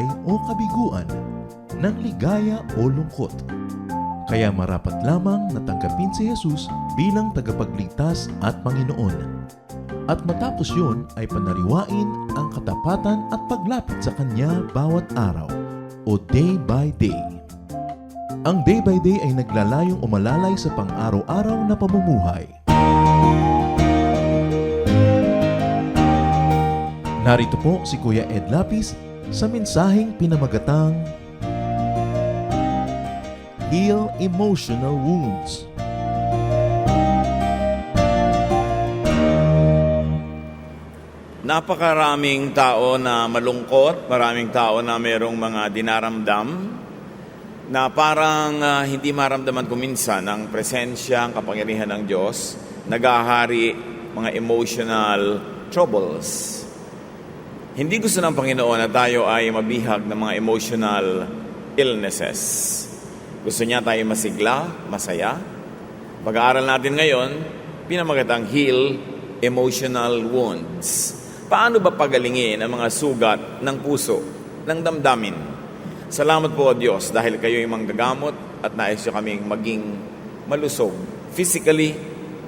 buhay o kabiguan, ng ligaya o lungkot. Kaya marapat lamang na tanggapin si Jesus bilang tagapagligtas at Panginoon. At matapos yun ay panariwain ang katapatan at paglapit sa Kanya bawat araw o day by day. Ang day by day ay naglalayong umalalay sa pang-araw-araw na pamumuhay. Narito po si Kuya Ed Lapis sa mensaheng pinamagatang Heal Emotional Wounds. Napakaraming tao na malungkot, maraming tao na mayroong mga dinaramdam na parang hindi maramdaman ko minsan ang presensya, ang kapangyarihan ng Diyos, nagahari mga emotional troubles. Hindi gusto ng Panginoon na tayo ay mabihag ng mga emotional illnesses. Gusto niya tayo masigla, masaya. Pag-aaral natin ngayon, pinamagatang Heal Emotional Wounds. Paano ba pagalingin ang mga sugat ng puso, ng damdamin? Salamat po, Diyos, dahil kayo ay manggagamot at nais niyo kaming maging malusog, physically,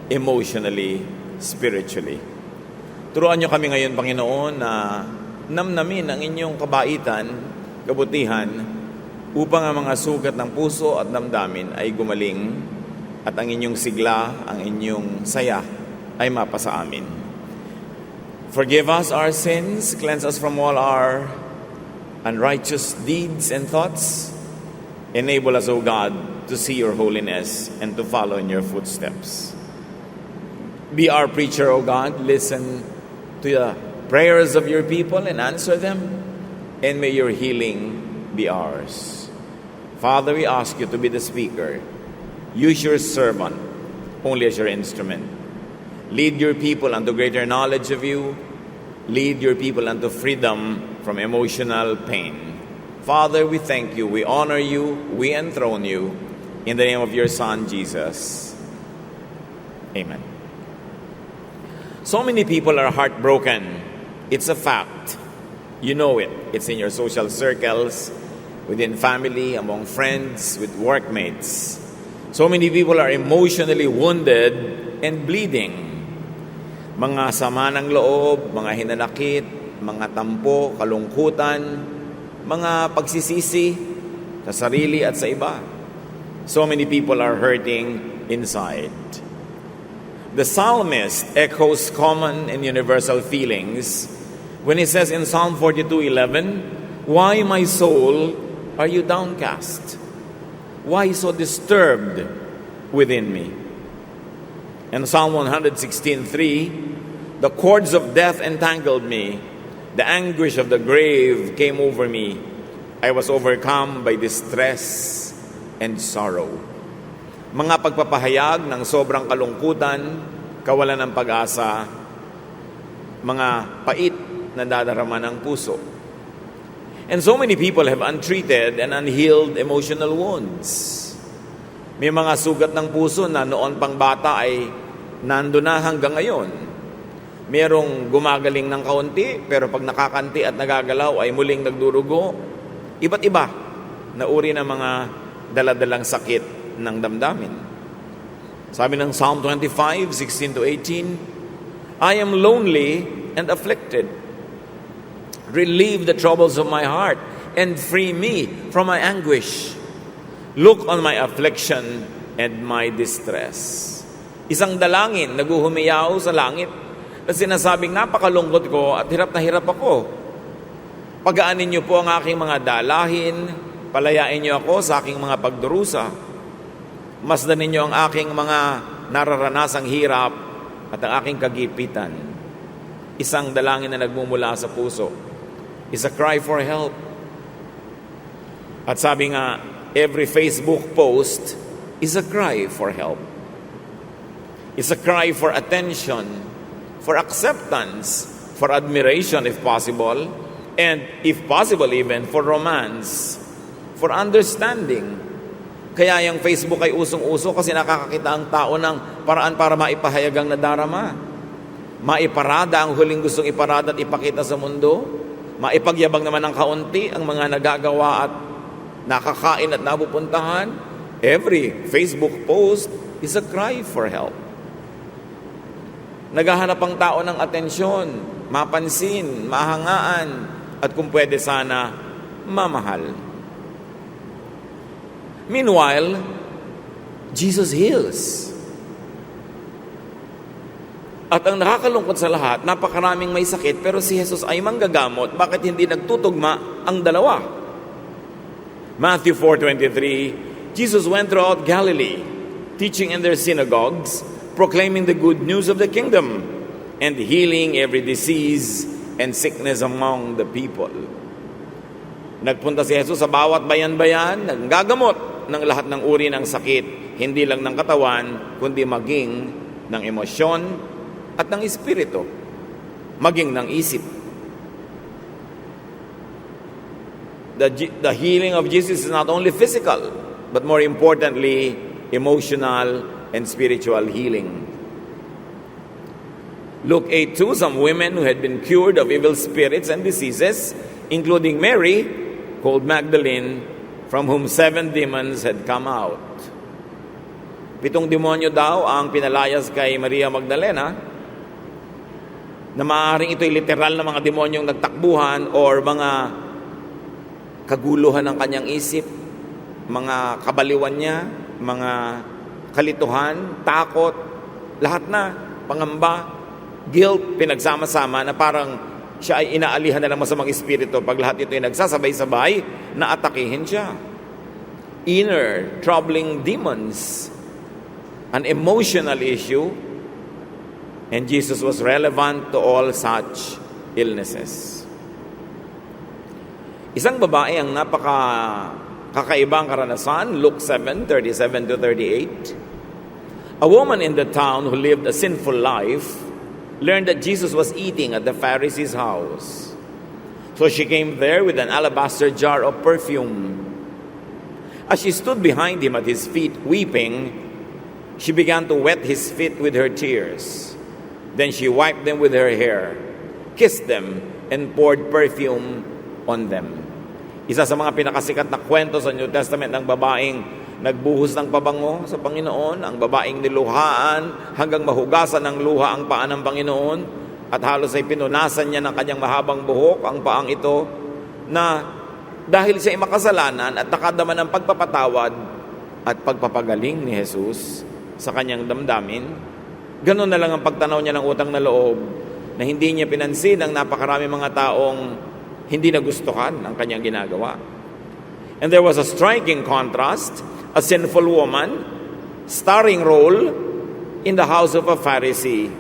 emotionally, spiritually. Turuan niyo kami ngayon, Panginoon, na namnamin ang inyong kabaitan, kabutihan, upang ang mga sugat ng puso at damdamin ay gumaling at ang inyong sigla, ang inyong saya ay mapasa amin. Forgive us our sins, cleanse us from all our unrighteous deeds and thoughts. Enable us, O God, to see your holiness and to follow in your footsteps. Be our preacher, O God. Listen to the prayers of your people and answer them, and may your healing be ours. Father, we ask you to be the speaker. Use your servant only as your instrument. Lead your people unto greater knowledge of you. Lead your people unto freedom from emotional pain. Father, we thank you, we honor you, we enthrone you, in the name of your Son, Jesus. Amen. So many people are heartbroken. It's a fact. You know it. It's in your social circles, within family, among friends, with workmates. So many people are emotionally wounded and bleeding. Mga sama ng loob, mga hinanakit, mga tampo, kalungkutan, mga pagsisisi sa sarili at sa iba. So many people are hurting inside. The psalmist echoes common and universal feelings when he says in Psalm 42:11, "Why, my soul, are you downcast? Why so disturbed within me?" In Psalm 116:3, "The cords of death entangled me. The anguish of the grave came over me. I was overcome by distress and sorrow." Mga pagpapahayag ng sobrang kalungkutan, kawalan ng pag-asa, mga pait na dadarama ng puso. And so many people have untreated and unhealed emotional wounds. May mga sugat ng puso na noon pang bata ay nando na hanggang ngayon. Merong gumagaling ng kaunti, pero pag nakakanti at nagagalaw ay muling nagdurugo. Iba't iba na uri ng mga daladalang sakit ng damdamin. Sabi ng Psalm 25:16-18, "I am lonely and afflicted. Relieve the troubles of my heart and free me from my anguish. Look on my affliction and my distress." Isang dalangin naguhumiyaw sa langit na sinasabing, napakalungkot ko at hirap na hirap ako. Pagaanin niyo po ang aking mga dalahin, palayain niyo ako sa aking mga pagdurusa. Masdan ninyo ang aking mga nararanasang hirap at ang aking kagipitan. Isang dalangin na nagmumula sa puso. Is a cry for help. At sabi nga, every Facebook post is a cry for help. It's a cry for attention, for acceptance, for admiration if possible, and if possible even for romance, for understanding. Kaya yung Facebook ay usong-uso kasi nakakakita ang tao ng paraan para maipahayag ang nadarama. Maiparada ang huling gustong iparada at ipakita sa mundo. maipagyabang naman ng kaunti ang mga nagagawa at nakakain at napupuntahan. Every Facebook post is a cry for help. Naghahanap ang tao ng atensyon, mapansin, mahangaan, at kung pwede sana, mamahal. Meanwhile, Jesus heals. At ang nakakalungkot sa lahat, napakaraming may sakit, pero si Jesus ay manggagamot. Bakit hindi nagtutugma ang dalawa? Matthew 4:23, Jesus went throughout Galilee, teaching in their synagogues, proclaiming the good news of the kingdom, and healing every disease and sickness among the people. Nagpunta si Jesus sa bawat bayan-bayan, nanggagamot ng lahat ng uri ng sakit, hindi lang ng katawan, kundi maging ng emosyon at ng espiritu, maging ng isip. The healing of Jesus is not only physical, but more importantly, emotional and spiritual healing. Luke 8:2, some women who had been cured of evil spirits and diseases, including Mary, called Magdalene, from whom 7 demons had come out. 7 demonyo daw ang pinalayas kay Maria Magdalena, na maaaring ito'y literal na mga demonyong nagtakbuhan or mga kaguluhan ng kanyang isip, mga kabaliwan niya, mga kalituhan, takot, lahat na, pangamba, guilt, pinagsama-sama na parang siya ay inaalihan na ng masamang espiritu pag lahat ito ay nagsasabay-sabay na atakihin siya. Inner, troubling demons, an emotional issue, and Jesus was relevant to all such illnesses. Isang babae ang kakaibang karanasan, Luke 7:37-38. A woman in the town who lived a sinful life learned that Jesus was eating at the Pharisee's house. So she came there with an alabaster jar of perfume. As she stood behind him at his feet weeping, she began to wet his feet with her tears. Then she wiped them with her hair, kissed them, and poured perfume on them. Isa sa mga pinakasikat na kwento sa New Testament ng babaeng nagbuhos ng pabango sa Panginoon, ang babaeng niluhaan hanggang mahugasan ng luha ang paa ng Panginoon at halos ay pinunasan niya ng kanyang mahabang buhok ang paang ito, na dahil siya ay makasalanan at nakadama ng pagpapatawad at pagpapagaling ni Jesus sa kanyang damdamin. Ganun na lang ang pagtanaw niya ng utang na loob, na hindi niya pinansin ang napakarami mga taong hindi nagustuhan ang kanyang ginagawa. And there was a striking contrast, a sinful woman, starring role in the house of a Pharisee.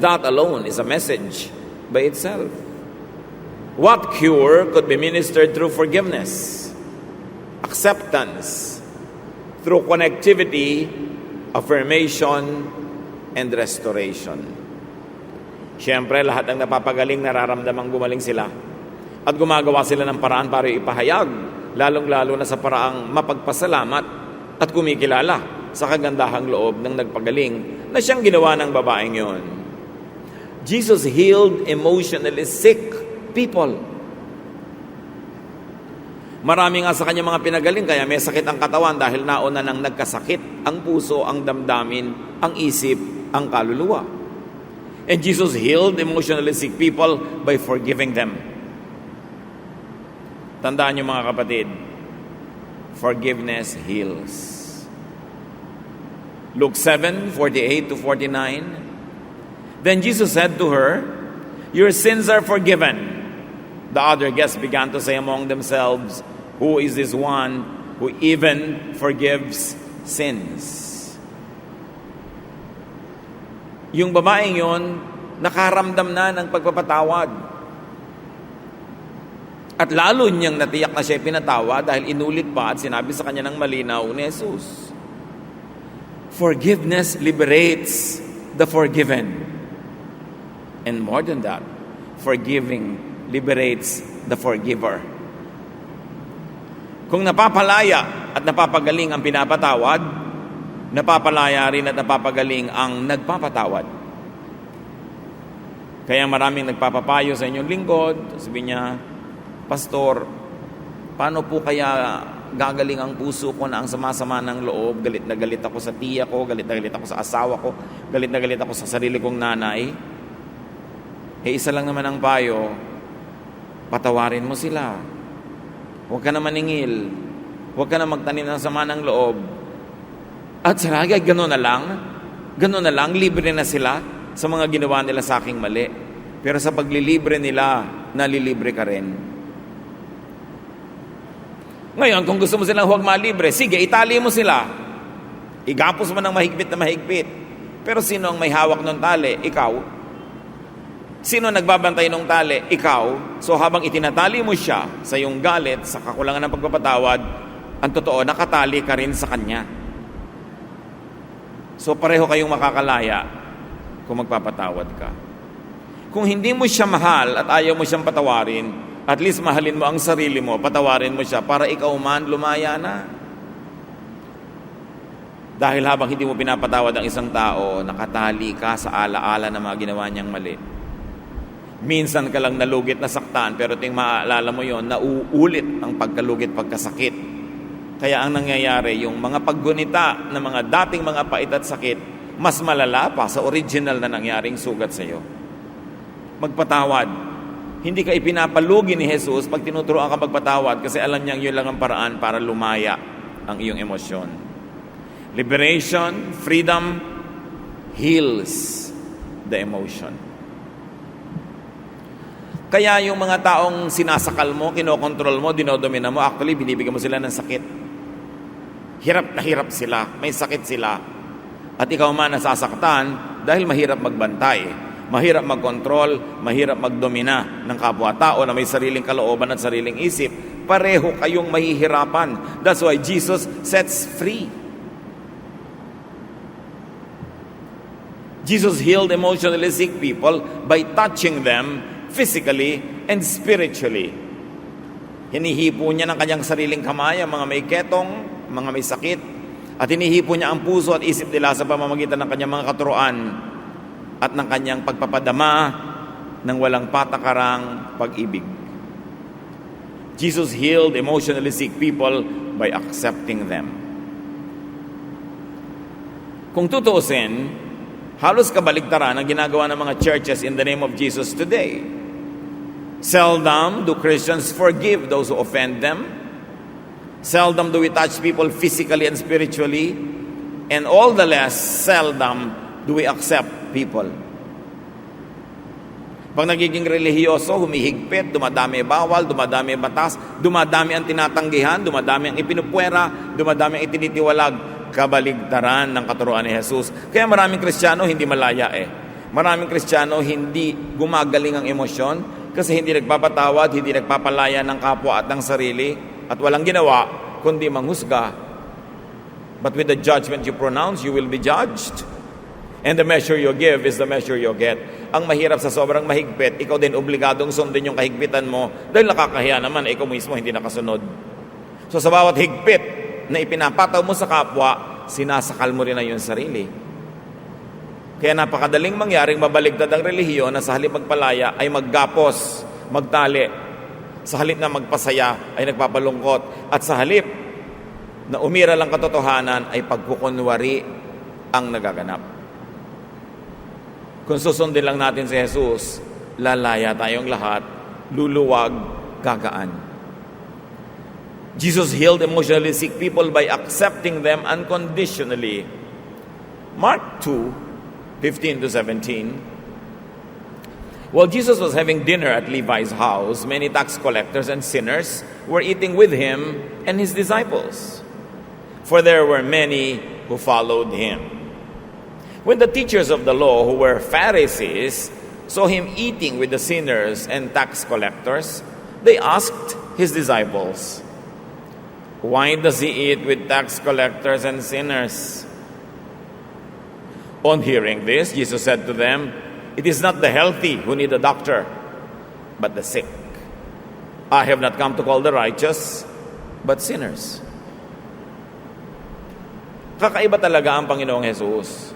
That alone is a message by itself. What cure could be ministered through forgiveness, acceptance, through connectivity, affirmation, and restoration? Siyempre, lahat ng napapagaling nararamdamang gumaling sila at gumagawa sila ng paraan para ipahayag, lalong-lalo na sa paraang mapagpasalamat at kumikilala sa kagandahang loob ng nagpagaling na siyang ginawa ng babaeng yon. Jesus healed emotionally sick people. Marami nga sa kanya mga pinagaling, kaya may sakit ang katawan dahil nauna nang nagkasakit ang puso, ang damdamin, ang isip, ang kaluluwa. And Jesus healed emotionally sick people by forgiving them. Tandaan niyo mga kapatid, forgiveness heals. Luke 7:48-49. Then Jesus said to her, "Your sins are forgiven." The other guests began to say among themselves, "Who is this one who even forgives sins?" Yung babaeng yon, nakaramdam na ng pagpapatawad. At lalo niyang natiyak na siya pinatawa dahil inulit pa at sinabi sa kanya ng malinaw ni Jesus. Forgiveness liberates the forgiven. And more than that, forgiving liberates the forgiver. Kung napapalaya at napapagaling ang pinapatawad, napapalaya rin at napapagaling ang nagpapatawad. Kaya maraming nagpapapayo sa inyong lingkod. Sabi niya, Pastor, paano po kaya gagaling ang puso ko na ang sama-sama ng loob? Galit na galit ako sa tiya ko, galit na galit ako sa asawa ko, galit na galit ako sa sarili kong nanay. Isa lang naman ang payo, patawarin mo sila. Huwag ka na maningil. Huwag ka na magtanim ng sama ng loob. At sa lagay, gano'n na lang, libre na sila sa mga ginawa nila sa aking mali. Pero sa paglilibre nila, nalilibre ka rin. Ngayon, kung gusto mo silang huwag malibre, sige, itali mo sila. Igapos mo ng mahigpit na mahigpit. Pero sino ang may hawak ng tali? Ikaw. Sino nagbabantay ng tali? Ikaw. So habang itinatali mo siya sa iyong galit, sa kakulangan ng pagpapatawad, ang totoo, nakatali ka rin sa kanya. So pareho kayong makakalaya kung magpapatawad ka. Kung hindi mo siya mahal at ayaw mo siyang patawarin, at least mahalin mo ang sarili mo, patawarin mo siya para ikaw man lumaya na. Dahil habang hindi mo pinapatawad ang isang tao, nakatali ka sa alaala ng mga ginawa niyang mali. Minsan ka lang nalugit, nasaktan, pero ting maalala mo yon, nauulit ang pagkalugit, pagkasakit. Kaya ang nangyayari, yung mga paggunita ng mga dating mga pait at sakit, mas malala pa sa original na nangyaring sugat sa iyo. Magpatawad. Hindi ka ipinapalugi ni Jesus pag tinuturoan ka magpatawad kasi alam niyang yun lang ang paraan para lumaya ang iyong emosyon. Liberation, freedom, heals the emotion. Kaya yung mga taong sinasakal mo, kinokontrol mo, dinodomina mo, actually binibigyan mo sila ng sakit. Hirap na hirap sila, may sakit sila. At ikaw man nasasaktan dahil mahirap magbantay, mahirap magkontrol, mahirap magdomina ng kapwa-tao na may sariling kalooban at sariling isip. Pareho kayong mahihirapan. That's why Jesus sets free. Jesus healed emotionally sick people by touching them physically and spiritually. Hinihipo niya ng kanyang sariling kamay ang mga may ketong, mga may sakit, at hinihipo niya ang puso at isip nila sa pamamagitan ng kanyang mga katuruan at ng kanyang pagpapadama ng walang patakarang pag-ibig. Jesus healed emotionally sick people by accepting them. Kung tutuusin, halos kabaligtaran ang ginagawa ng mga churches in the name of Jesus today. Seldom do Christians forgive those who offend them. Seldom do we touch people physically and spiritually. And all the less, seldom do we accept people. Pag nagiging relihiyoso, humihigpit, dumadami bawal, dumadami batas, dumadami ang tinatanggihan, dumadami ang ipinupwera, dumadami ang itinitiwalag, kabaligtaran ng katuruan ni Jesus. Kaya maraming Kristiyano hindi malaya Maraming Kristiyano hindi gumagaling ang emosyon kasi hindi nagpapatawad, hindi nagpapalaya ng kapwa at ng sarili at walang ginawa kundi manghusga. But with the judgment you pronounce, you will be judged. And the measure you give is the measure you get. Ang mahirap sa sobrang mahigpit, ikaw din obligadong sundin yung kahigpitan mo dahil nakakahiya naman, ikaw mismo hindi nakasunod. So sa bawat higpit na ipinapataw mo sa kapwa, sinasakal mo rin na yung sarili. Kaya napakadaling mangyaring mabaligtad ang relihiyon na sa halip magpalaya ay maggapos, magtali. Sa halip na magpasaya ay nagpapalungkot. At sa halip na umira lang katotohanan ay pagkukunwari ang nagaganap. Kung susundin lang natin si Jesus, lalaya tayong lahat, luluwag, gagaan. Jesus healed emotionally sick people by accepting them unconditionally. Mark 2:15-17. While Jesus was having dinner at Levi's house, many tax collectors and sinners were eating with him and his disciples, for there were many who followed him. When the teachers of the law, who were Pharisees, saw him eating with the sinners and tax collectors, they asked his disciples, "Why does he eat with tax collectors and sinners?" On hearing this, Jesus said to them, "It is not the healthy who need a doctor, but the sick. I have not come to call the righteous, but sinners." Kakaiba talaga ang Panginoong Jesus.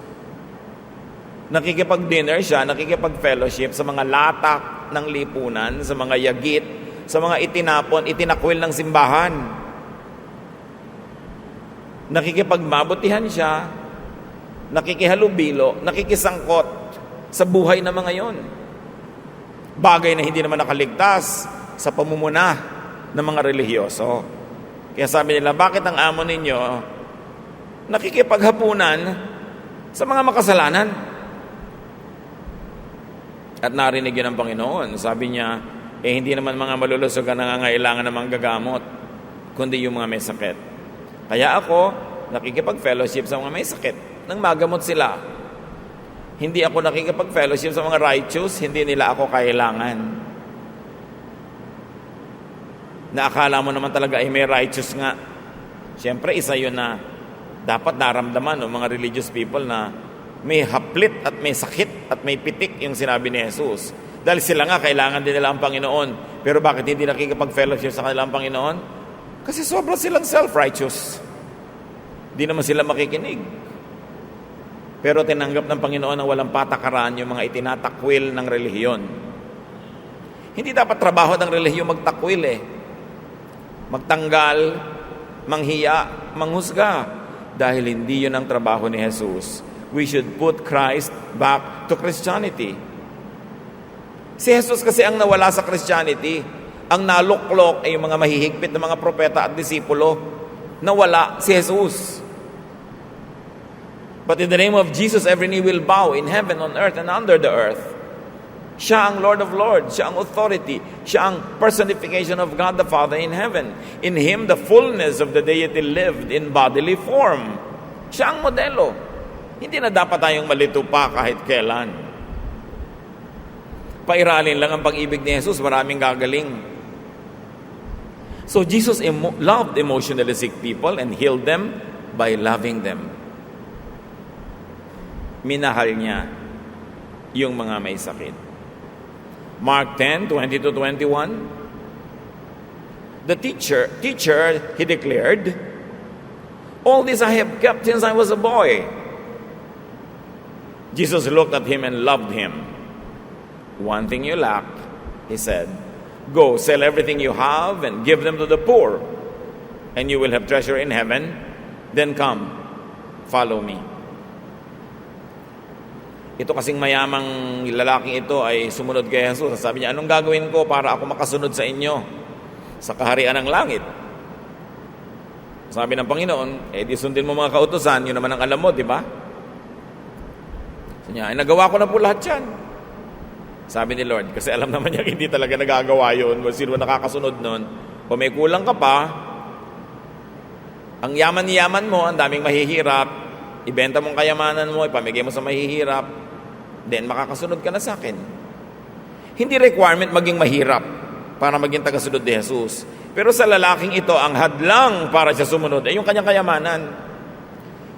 Nakikipag-dinner siya, nakikipag-fellowship sa mga latak ng lipunan, sa mga yagit, sa mga itinakwil ng simbahan. Nakikipagmabutihan siya, nakikihalubilo, nakikisangkot sa buhay ng mga yon. Bagay na hindi naman nakaligtas sa pamumuna ng mga relihiyoso. Kaya sabi nila, bakit ang amo ninyo nakikipaghapunan sa mga makasalanan? At narinig yun ng Panginoon. Sabi niya, hindi naman mga malulusog ang nangangailangan ng manggagamot, kundi yung mga may sakit. Kaya ako, nakikipag-fellowship sa mga may sakit nang magamot sila. Hindi ako nakikipag-fellowship sa mga righteous, hindi nila ako kailangan. Na akala mo naman talaga ay may righteous nga. Siyempre, isa yun na dapat naramdaman ng mga religious people na may haplit at may sakit at may pitik yung sinabi ni Jesus. Dahil sila nga, kailangan din nila ang Panginoon. Pero bakit hindi nakikipag-fellowship sa kanilang Panginoon? Kasi sobrang silang self-righteous. Di naman sila makikinig. Pero tinanggap ng Panginoon ang walang patakaran yung mga itinatakwil ng relihiyon. Hindi dapat trabaho ng relihiyon magtakwil magtanggal, manghiya, manghusga. Dahil hindi yun ang trabaho ni Jesus. We should put Christ back to Christianity. Si Jesus kasi ang nawala sa Christianity. Ang naluklok ay yung mga mahihigpit na mga propeta at disipulo. Nawala si Jesus. But in the name of Jesus, every knee will bow in heaven, on earth, and under the earth. Siya ang Lord of Lords. Siya ang authority. Siya ang personification of God the Father in heaven. In Him, the fullness of the deity lived in bodily form. Siya ang modelo. Hindi na dapat tayong malito pa kahit kailan. Pairalin lang ang pag-ibig ni Jesus, maraming gagaling. So Jesus loved emotionally sick people and healed them by loving them. Minahal niya yung mga may sakit. Mark 10:20-21. The teacher, he declared, all this I have kept since I was a boy. Jesus looked at him and loved him. One thing you lack, he said, go sell everything you have and give them to the poor, and you will have treasure in heaven. Then come, follow me. Ito kasing mayamang lalaking ito ay sumunod kay Jesus. Sabi niya, anong gagawin ko para ako makasunod sa inyo sa kaharian ng langit? Sabi ng Panginoon, di sundin mo mga kautusan, yun naman ang alam mo, di ba? Sabi niya, nagawa ko na po lahat yan. Sabi ni Lord, kasi alam naman niya hindi talaga nagagawa yun. Sino nakakasunod nun? Kung may kulang ka pa, ang yaman-yaman mo, ang daming mahihirap, ibenta mong kayamanan mo, ipamigay mo sa mahihirap, then makakasunod ka na sa akin. Hindi requirement maging mahirap para maging tagasunod ni Jesus. Pero sa lalaking ito, ang hadlang para siya sumunod ay yung kanyang kayamanan.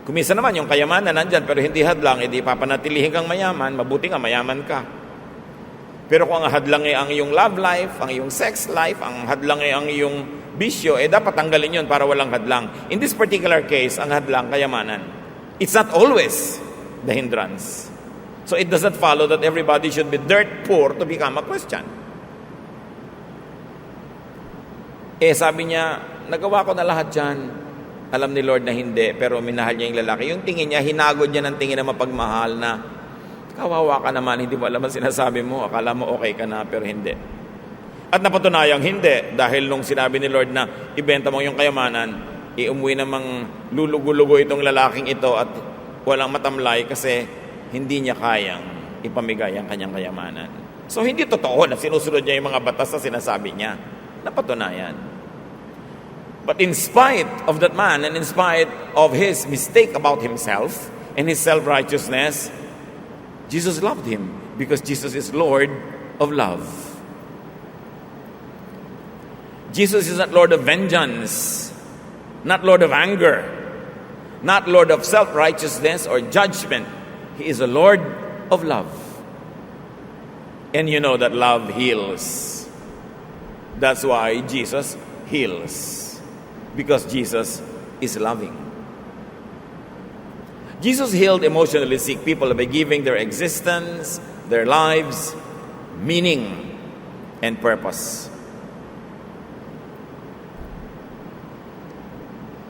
Kumisa naman yung kayamanan nandyan, pero hindi hadlang, edi papanatilihin kang mayaman, mabuti nga mayaman ka. Pero kung ang hadlang ay ang iyong love life, ang iyong sex life, ang hadlang ay ang iyong bisyo, dapat tanggalin yun para walang hadlang. In this particular case, ang hadlang, kayamanan. It's not always the hindrance. So it doesn't follow that everybody should be dirt poor to become a Christian. Sabi niya, nagawa ko na lahat yan. Alam ni Lord na hindi, pero minahal niya yung lalaki. Yung tingin niya, hinagod niya ng tingin na mapagmahal na, kawawa ka naman, hindi mo alam ang sinasabi mo, akala mo okay ka na, pero hindi. At napatunayang hindi, dahil nung sinabi ni Lord na ibenta mo yung kayamanan, umuwi namang lulugo-lugo itong lalaking ito at walang matamlay kasi hindi niya kayang ipamigay ang kanyang kayamanan. So hindi totoo na sinusunod niya yung mga batas na sinasabi niya. Napatunayan. But in spite of that man and in spite of his mistake about himself and his self-righteousness, Jesus loved him because Jesus is Lord of love. Jesus is not Lord of vengeance, not Lord of anger, not Lord of self-righteousness or judgment. He is a Lord of love. And you know that love heals. That's why Jesus heals. Because Jesus is loving. Jesus healed emotionally sick people by giving their existence, their lives, meaning, and purpose.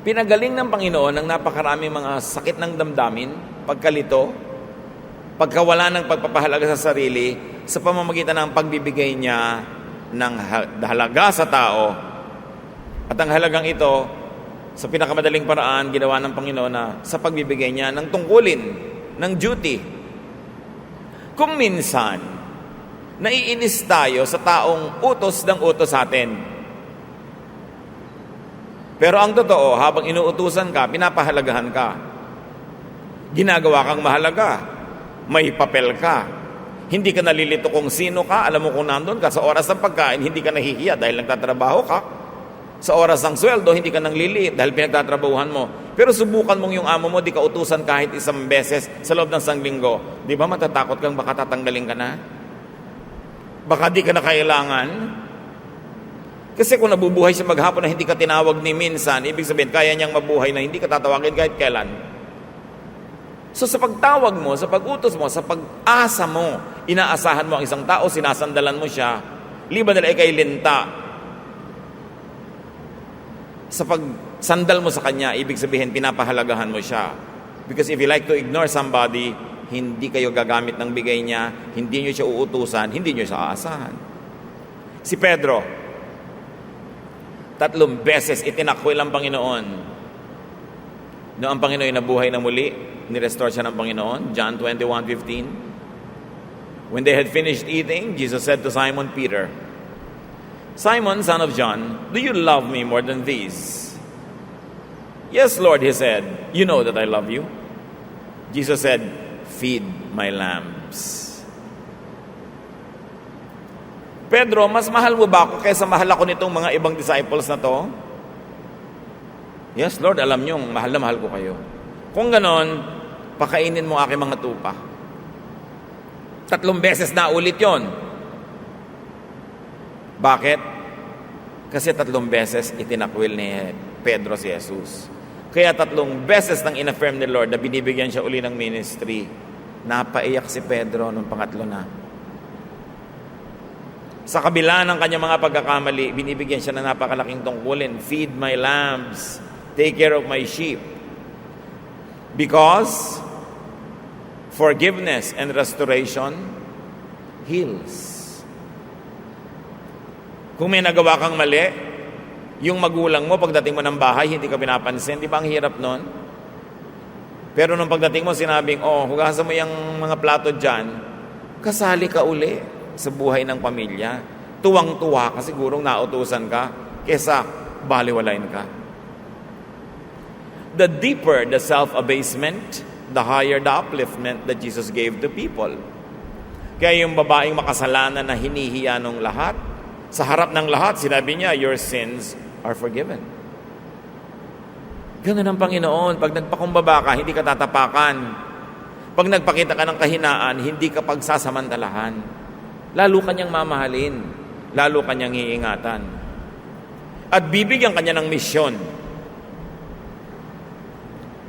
Pinagaling ng Panginoon ang napakaraming mga sakit ng damdamin, pagkalito, pagkawala ng pagpapahalaga sa sarili, sa pamamagitan ng pagbibigay niya ng halaga sa tao. At ang halagang ito, sa pinakamadaling paraan, ginawa ng Panginoon na sa pagbibigay niya ng tungkulin, ng duty. Kung minsan, naiinis tayo sa taong utos ng utos sa atin. Pero ang totoo, habang inuutusan ka, pinapahalagahan ka. Ginagawa kang mahalaga. May papel ka. Hindi ka nalilito kung sino ka. Alam mo kung nandun ka. Sa oras ng pagkain, hindi ka nahihiya dahil nagtatrabaho ka. Sa oras ng sweldo, hindi ka nang liliit dahil pinagtatrabahuhan mo. Pero subukan mong yung amo mo, di ka utusan kahit isang beses sa loob ng isang linggo. Di ba matatakot kang baka tatanggalin ka na? Baka di ka na kailangan? Kasi kung nabubuhay siya maghapon na hindi ka tinawag ni minsan, ibig sabihin, kaya niyang mabuhay na hindi ka tatawagin kahit kailan. So sa pagtawag mo, sa pag-utos mo, sa pag-asa mo, inaasahan mo ang isang tao, sinasandalan mo siya, liban nila ikay linta. Sa pagsandal mo sa kanya, ibig sabihin, pinapahalagahan mo siya. Because if you like to ignore somebody, hindi kayo gagamit ng bigay niya, hindi niyo siya uutusan, hindi niyo siya aasahan. Si Pedro, 3 beses itinakwil ang Panginoon. Noong ang Panginoon nabuhay na muli, nirestore siya ng Panginoon, John 21:15. When they had finished eating, Jesus said to Simon Peter, Simon, son of John, do you love me more than these? Yes, Lord, he said, you know that I love you. Jesus said, feed my lambs. Pedro, mas mahal mo ba ako kaysa mahal ako nitong mga ibang disciples na to? Yes, Lord, alam niyo, mahal na mahal ko kayo. Kung ganon, pakainin mo aking mga tupa. 3 beses na ulit yon. Bakit? Kasi 3 beses itinakwil ni Pedro si Jesus. Kaya 3 beses nang inaffirm ni Lord na binibigyan siya uli ng ministry. Napaiyak si Pedro nung pangatlo na. Sa kabila ng kanyang mga pagkakamali, binibigyan siya ng napakalaking tungkulin. Feed my lambs. Take care of my sheep. Because forgiveness and restoration heals. Kung may nagawa kang mali, yung magulang mo, pagdating mo ng bahay, hindi ka pinapansin. Di ba ang hirap nun? Pero nung pagdating mo, sinabing, hugasan mo yung mga plato dyan, kasali ka uli sa buhay ng pamilya. Tuwang-tuwa ka, sigurong nautusan ka, kesa baliwalain ka. The deeper the self-abasement, the higher the upliftment that Jesus gave to people. Kaya yung babaeng makasalanan na hinihiya nung lahat, sa harap ng lahat, sinabi niya, your sins are forgiven. Ganun ang Panginoon. Pag nagpakumbaba ka, hindi ka tatapakan. Pag nagpakita ka ng kahinaan, hindi ka pagsasamantalahan. Lalo kanyang mamahalin. Lalo kanyang iingatan. At bibigyan kanya ng misyon.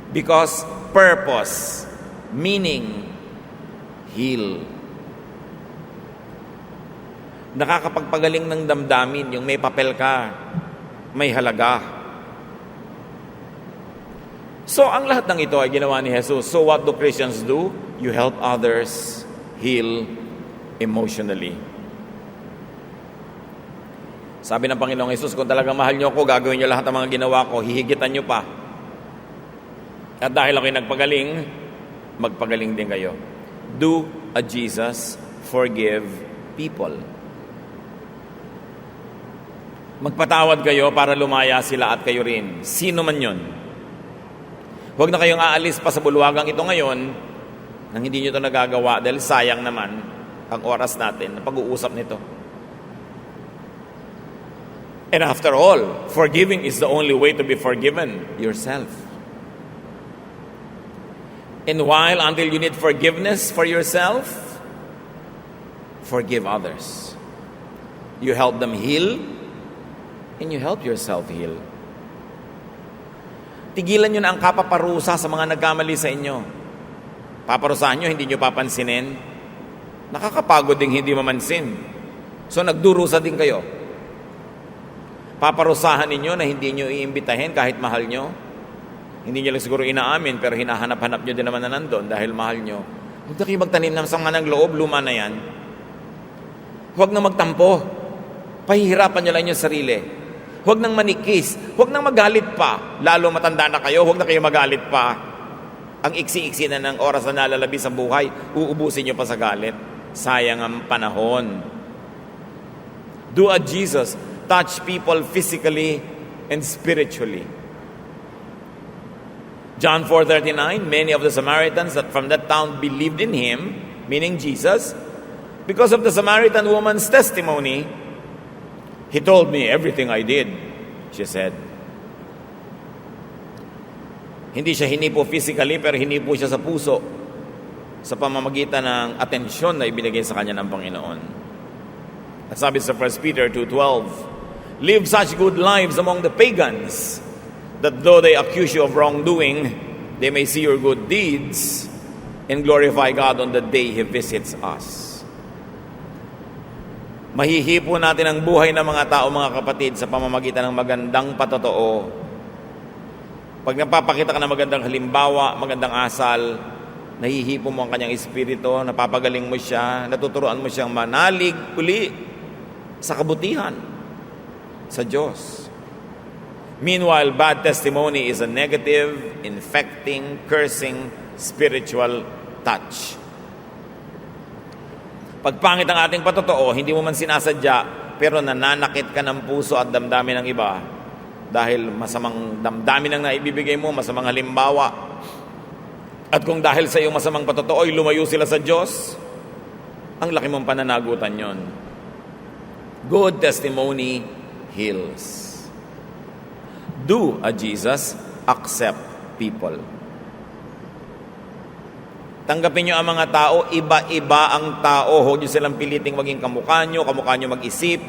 Because purpose, meaning, heal. Nakakapagpagaling ng damdamin, yung may papel ka, may halaga. So, ang lahat ng ito ay ginawa ni Jesus. So, what do Christians do? You help others heal emotionally. Sabi ng Panginoong Jesus, kung talagang mahal niyo ako, gagawin niyo lahat ng mga ginawa ko, hihigitan niyo pa. At dahil ako'y nagpagaling, magpagaling din kayo. Do a Jesus, forgive people. Magpatawad kayo para lumaya sila at kayo rin. Sino man yun. Huwag na kayong aalis pa sa bulwagang ito ngayon nang hindi nyo ito nagagawa dahil sayang naman ang oras natin na pag-uusap nito. And after all, forgiving is the only way to be forgiven yourself. And while until you need forgiveness for yourself, forgive others. You help them heal, and you help yourself heal. Tigilan nyo na ang kapaparusa sa mga nagkamali sa inyo. Paparusahan nyo, hindi nyo papansinin. Nakakapagod ding hindi mamansin. So nagdurusa din kayo. Paparusahan ninyo na hindi nyo iimbitahin kahit mahal nyo. Hindi nyo lang siguro inaamin, pero hinahanap-hanap nyo din naman na nandun dahil mahal nyo. Huwag na kayo magtanim ng sama ng loob, luma na yan. Huwag na magtampo. Pahihirapan nyo lang yung sarili. Huwag nang manikis. Huwag nang magalit pa. Lalo matanda na kayo, huwag na kayo magalit pa. Ang iksi-iksi na ng oras na nalalabi sa buhay, uubusin nyo pa sa galit. Sayang ang panahon. Do as Jesus. Touch people physically and spiritually. John 4:39, many of the Samaritans that from that town believed in him, meaning Jesus, because of the Samaritan woman's testimony. He told me everything I did, she said. Hindi siya hinipo physically, pero hinipo siya sa puso sa pamamagitan ng atensyon na ibinigay sa kanya ng Panginoon. At sabi sa 1 Peter 2:12, live such good lives among the pagans, that though they accuse you of wrongdoing, they may see your good deeds and glorify God on the day He visits us. Mahihipo natin ang buhay ng mga tao, mga kapatid, sa pamamagitan ng magandang patotoo. Pag napapakita ka ng magandang halimbawa, magandang asal, nahihipo mo ang kanyang espiritu, napapagaling mo siya, natuturuan mo siyang manalig uli sa kabutihan sa Diyos. Meanwhile, bad testimony is a negative, infecting, cursing, spiritual touch. Pag pangit ang ating patotoo, hindi mo man sinasadya, pero nananakit ka ng puso at damdamin ng iba dahil masamang damdamin ang naibibigay mo, masamang halimbawa. At kung dahil sa iyong masamang patotoo ay lumayo sila sa Diyos, ang laki mong pananagutan yon. Good testimony heals. Do a Jesus, accept people. Tanggapin nyo ang mga tao, iba-iba ang tao. Huwag nyo silang piliting maging kamukha nyo mag-isip,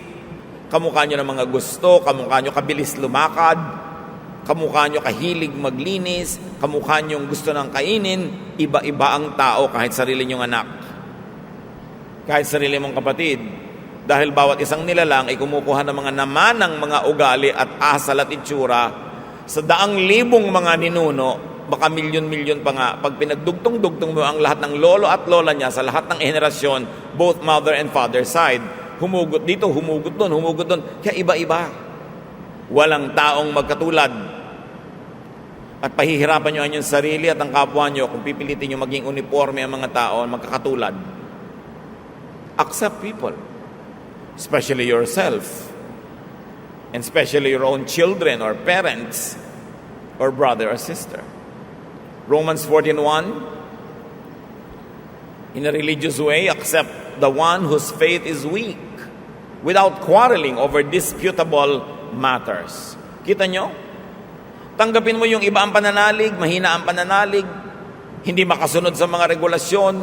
kamukha nyo ng mga gusto, kamukha nyo kabilis lumakad, kamukha nyo kahilig maglinis, kamukha nyo gusto ng kainin, iba-iba ang tao kahit sarili nyong anak, kahit sarili mong kapatid. Dahil bawat isang nilalang ay kumukuha ng mga namanang mga ugali at asal at itsura sa daang libong mga ninuno, baka milyon-milyon pa nga, pag pinagdugtong-dugtong mo ang lahat ng lolo at lola niya sa lahat ng henerasyon, both mother and father side, humugot dito, humugot doon. Kaya iba-iba. Walang taong magkatulad. At pahihirapan nyo ang inyong sarili at ang kapwa nyo kung pipilitin nyo maging uniforme ang mga tao, magkakatulad. Accept people. Especially yourself. And especially your own children or parents or brother or sister. Romans 14:1, in a religious way, accept the one whose faith is weak, without quarreling over disputable matters. Kita nyo? Tanggapin mo yung iba ang pananalig, mahina ang pananalig, hindi makasunod sa mga regulasyon,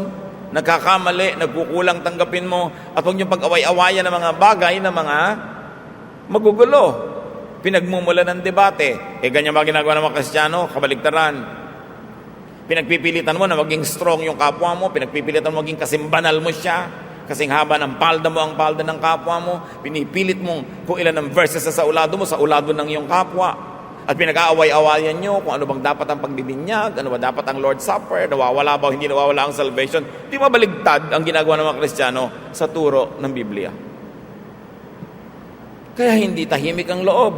nagkakamali, nagkukulang, tanggapin mo, at huwag nyo pag-away-awayan ng mga bagay na mga magugulo. Pinagmumula ng debate. Ganyan ba ginagawa ng mga Kristiyano? Kabaligtaran. Pinagpipilitan mo na maging strong yung kapwa mo, pinagpipilitan mo maging kasimbanal mo siya, kasing haba ng palda mo ang palda ng kapwa mo, pinipilit mong kung ilan ang verses sa ulado mo, sa ulado ng iyong kapwa, at pinag-aaway-awayan nyo kung ano bang dapat ang pagbibinyag, ano ba dapat ang Lord's Supper, nawawala ba o hindi nawawala ang salvation. Di ba baligtad ang ginagawa ng mga Kristiyano sa turo ng Biblia? Kaya hindi tahimik ang loob.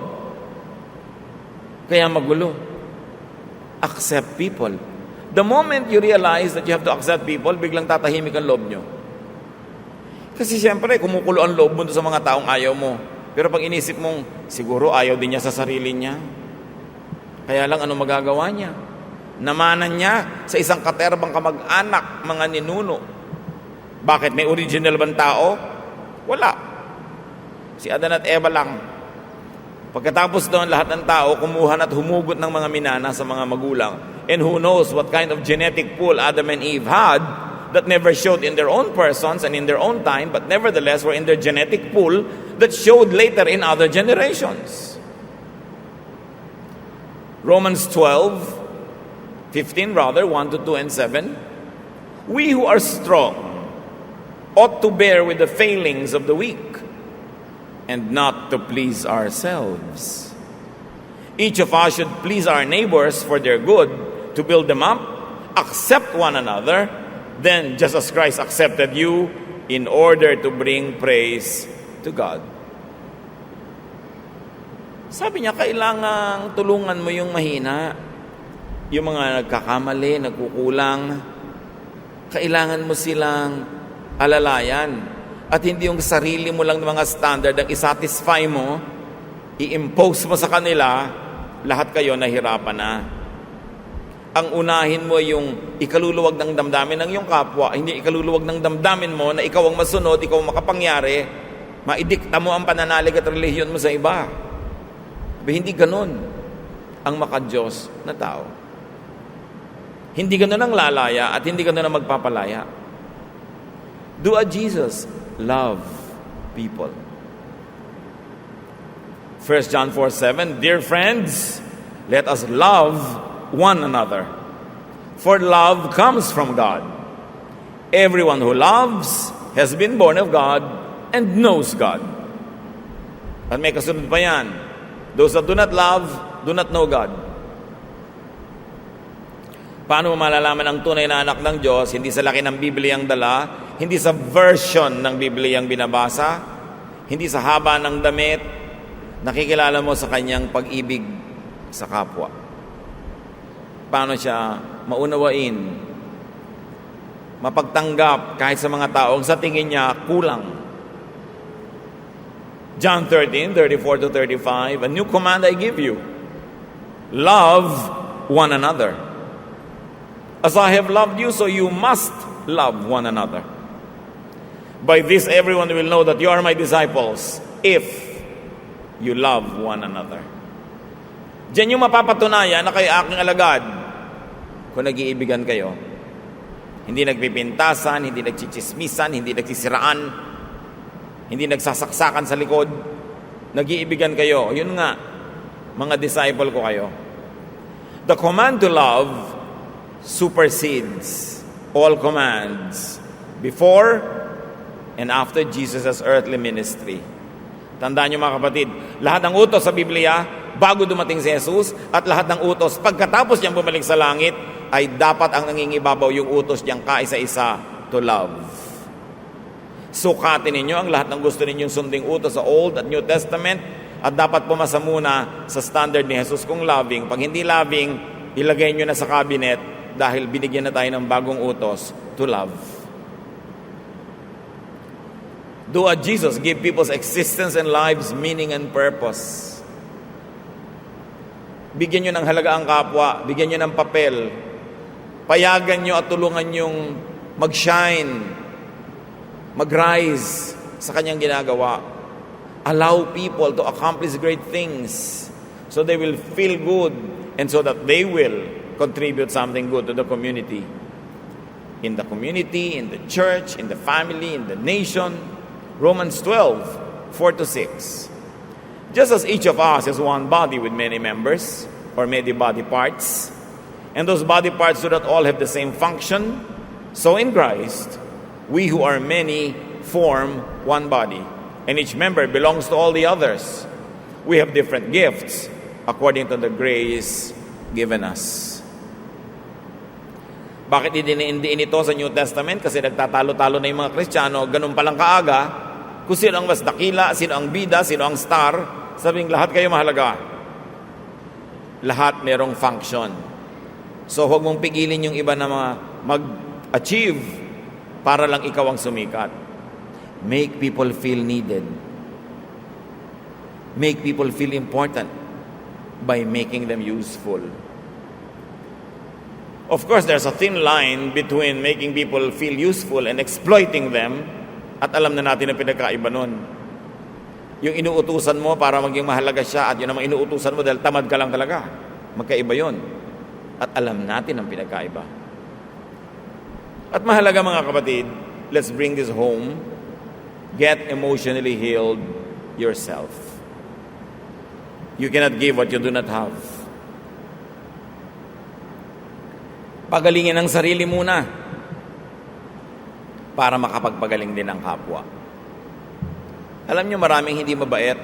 Kaya magulo. Accept people. The moment you realize that you have to accept people, biglang tatahimik ang loob nyo. Kasi siyempre, kumukulo ang loob mo sa mga taong ayaw mo. Pero pag inisip mong, siguro ayaw din niya sa sarili niya. Kaya lang, ano magagawa niya? Namanan niya sa isang katerbang kamag-anak, mga ninuno. Bakit? May original bang tao? Wala. Si Adan at Eva lang. Pagkatapos doon, lahat ng tao kumuha at humugot ng mga minana sa mga magulang. And who knows what kind of genetic pool Adam and Eve had that never showed in their own persons and in their own time, but nevertheless were in their genetic pool that showed later in other generations. Romans 12, 15 rather, 1 to 2 and 7. We who are strong ought to bear with the failings of the weak and not to please ourselves. Each of us should please our neighbors for their good, to build them up, accept one another, then just as Christ accepted you in order to bring praise to God. Sabi niya, kailangang tulungan mo yung mahina, yung mga nagkakamali, nagkukulang. Kailangan mo silang alalayan. At hindi yung sarili mo lang ng mga standard ang isatisfy mo, i-impose mo sa kanila, lahat kayo nahirapan na. Ang unahin mo yung ikaluluwag ng damdamin ng iyong kapwa, hindi ikaluluwag ng damdamin mo na ikaw ang masunod, ikaw ang makapangyari, maidikta mo ang pananalig at relihiyon mo sa iba. Hindi ganun ang makadiyos na tao. Hindi ganun ang lalaya at hindi ganun ang magpapalaya. Do a Jesus, love people. 1 John 4:7, Dear friends, let us love one another, for love comes from God. Everyone who loves has been born of God and knows God. At may kasunod pa yan, those that do not love, do not know God. Paano mo malalaman ang tunay na anak ng Diyos? Hindi sa laki ng Biblia ang dala, hindi sa version ng Biblia ang binabasa, hindi sa haba ng damit, nakikilala mo sa kanyang pag-ibig sa kapwa. Paano siya maunawain, mapagtanggap kahit sa mga taong sa tingin niya kulang. John 13:34-35, A new command I give you, love one another. As I have loved you, so you must love one another. By this everyone will know that you are my disciples, if you love one another. Diyan yung mapapatunayan na kayo aking alagad kung nag-iibigan kayo. Hindi nagpipintasan, hindi nagchichismisan, hindi nagsisiraan, hindi nagsasaksakan sa likod. Nag-iibigan kayo. Yun nga, mga disciple ko kayo. The command to love supersedes all commands before and after Jesus' earthly ministry. Tandaan niyo mga kapatid, lahat ng utos sa Biblia, bago dumating si Jesus, at lahat ng utos, pagkatapos niyang bumalik sa langit, ay dapat ang nangingibabaw yung utos niyang kaisa-isa to love. Sukatin ninyo ang lahat ng gusto ninyong sunding utos sa Old at New Testament, at dapat pumasa muna sa standard ni Jesus kung loving. Pag hindi loving, ilagay nyo na sa cabinet dahil binigyan na tayo ng bagong utos to love. Do a Jesus, give people's existence and lives meaning and purpose. Bigyan nyo ng halaga ang kapwa, bigyan nyo ng papel, payagan nyo at tulungan nyong mag-shine, mag-rise sa kanyang ginagawa. Allow people to accomplish great things so they will feel good and so that they will contribute something good to the community. In the community, in the church, in the family, in the nation. Romans 12:4-6. Just as each of us is one body with many members, or many body parts, and those body parts do not all have the same function, so in Christ, we who are many form one body, and each member belongs to all the others. We have different gifts according to the grace given us. Bakit idiniin ito sa New Testament? Kasi nagtatalo-talo na yung mga Kristiyano, ganun palang kaaga, kung sino ang mas dakila, sino ang bida, sino ang star, sabing lahat kayo mahalaga. Lahat merong function. So huwag mong pigilin yung iba na mag-achieve para lang ikaw ang sumikat. Make people feel needed. Make people feel important by making them useful. Of course, there's a thin line between making people feel useful and exploiting them, at alam na natin ang pinagkaiba nun. Yung inuutusan mo para maging mahalaga siya at yun naman inuutusan mo dahil tamad ka lang talaga. Magkaiba yun. At alam natin ang pinagkaiba. At mahalaga mga kapatid, let's bring this home. Get emotionally healed yourself. You cannot give what you do not have. Pagalingin ang sarili muna. para makapagpagaling din ang kapwa. Alam nyo, maraming hindi mabait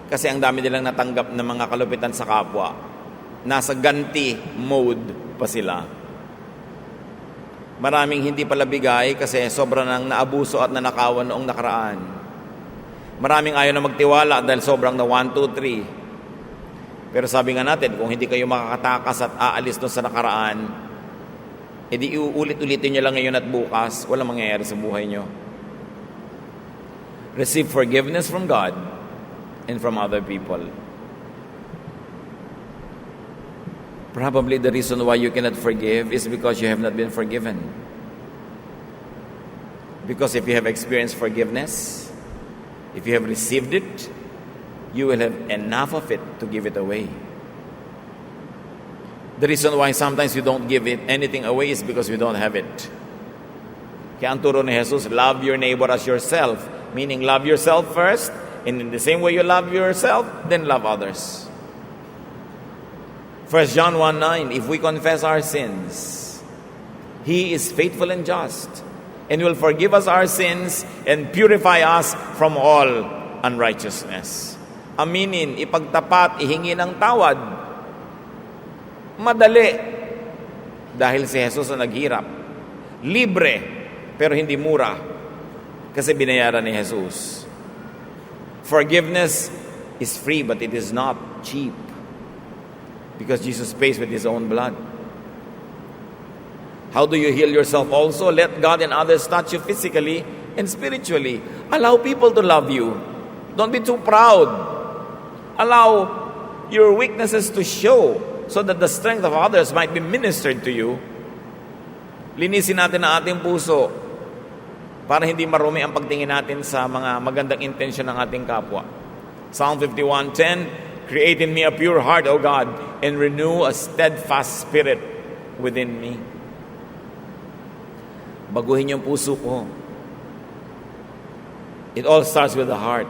kasi ang dami nilang natanggap ng mga kalupitan sa kapwa. Nasa ganti mode pa sila. Maraming hindi pala bigay kasi sobra nang naabuso at nanakawan noong nakaraan. Maraming ayaw na magtiwala dahil sobrang na 1, 2, 3. Pero sabi nga natin, kung hindi kayo makakatakas at aalis doon sa nakaraan, edi uulit-ulitin nyo lang ngayon at bukas, walang mangyayari sa buhay nyo. Receive forgiveness from God and from other people. Probably the reason why you cannot forgive is because you have not been forgiven. Because if you have experienced forgiveness, if you have received it, you will have enough of it to give it away. The reason why sometimes you don't give it anything away is because we don't have it. Kaya ang turo ni Jesus, love your neighbor as yourself. Meaning, love yourself first, and in the same way you love yourself, then love others. 1 John 1:9, if we confess our sins, He is faithful and just, and will forgive us our sins and purify us from all unrighteousness. Aminin, ipagtapat, ihingi ng tawad. Madali. Dahil si Jesus ang naghirap. Libre, pero hindi mura. Kasi binayaran ni Jesus. Forgiveness is free, but it is not cheap. Because Jesus pays with His own blood. How do you heal yourself also? Let God and others touch you physically and spiritually. Allow people to love you. Don't be too proud. Allow your weaknesses to show so that the strength of others might be ministered to you. Linisin natin ang ating puso para hindi marumi ang pagtingin natin sa mga magandang intensyon ng ating kapwa. Psalm 51:10, create in me a pure heart, O God, and renew a steadfast spirit within me. Baguhin yung puso ko. It all starts with the heart.